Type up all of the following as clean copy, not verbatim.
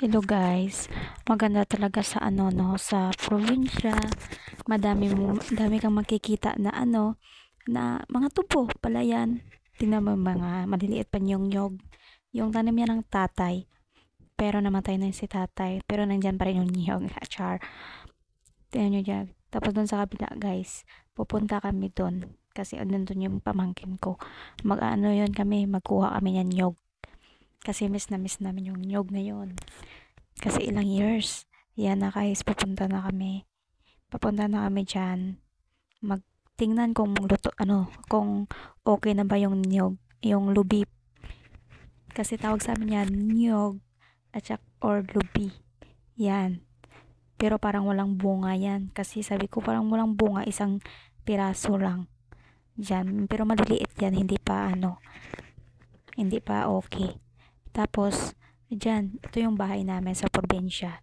Hello guys, maganda talaga sa no, sa probinsya. Madami kang makikita na na mga tubo, palayan. Tingnan mo mga maliliit pa nyog. Yung tanim yan ng tatay. Pero namatay na si tatay. Pero nandyan pa rin yung nyog. Char. Tingnan nyo dyan. Tapos doon sa kabila guys, pupunta kami doon. Kasi doon yung pamangkin ko. Mag-ano yun kami, magkuha kami ng nyog. Kasi miss na miss namin yung nyog ngayon. Kasi ilang years. Yan na guys, papunta na kami dyan. Magtingnan kung luto, kung okay na ba yung niyog, yung lubi. Kasi tawag sa amin yan, niyog, or lubi. Yan. Pero parang walang bunga yan. Kasi sabi ko parang walang bunga, isang piraso lang. Diyan. Pero maliliit yan, hindi pa okay. Tapos, dyan, ito yung bahay namin sa probinsya.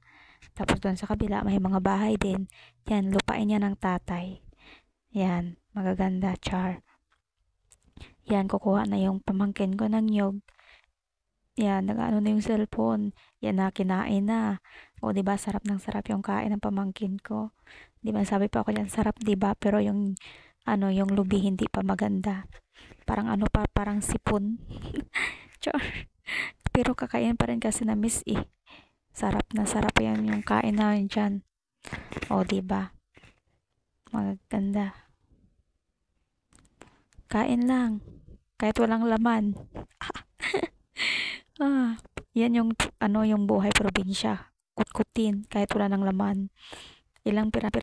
Tapos doon sa kabila, may mga bahay din. Yan, lupain niya ng tatay. Yan, magaganda, char. Yan, kukuha na yung pamangkin ko ng nyog. Yan, nag-ano na yung cellphone. Yan na, kinain na. O, diba, sarap ng sarap yung kain ng pamangkin ko. Diba, sabi pa ako yan, sarap, diba? Pero yung lubi hindi pa maganda. Parang parang sipon. Char. Pero kakain pa rin kasi na miss eh. Sarap na sarap yan yung kain namin dyan. O, diba? Maganda. Kain lang. Kahit walang laman. Yan yung buhay probinsya. Kutkutin kahit wala ng laman. Ilang pira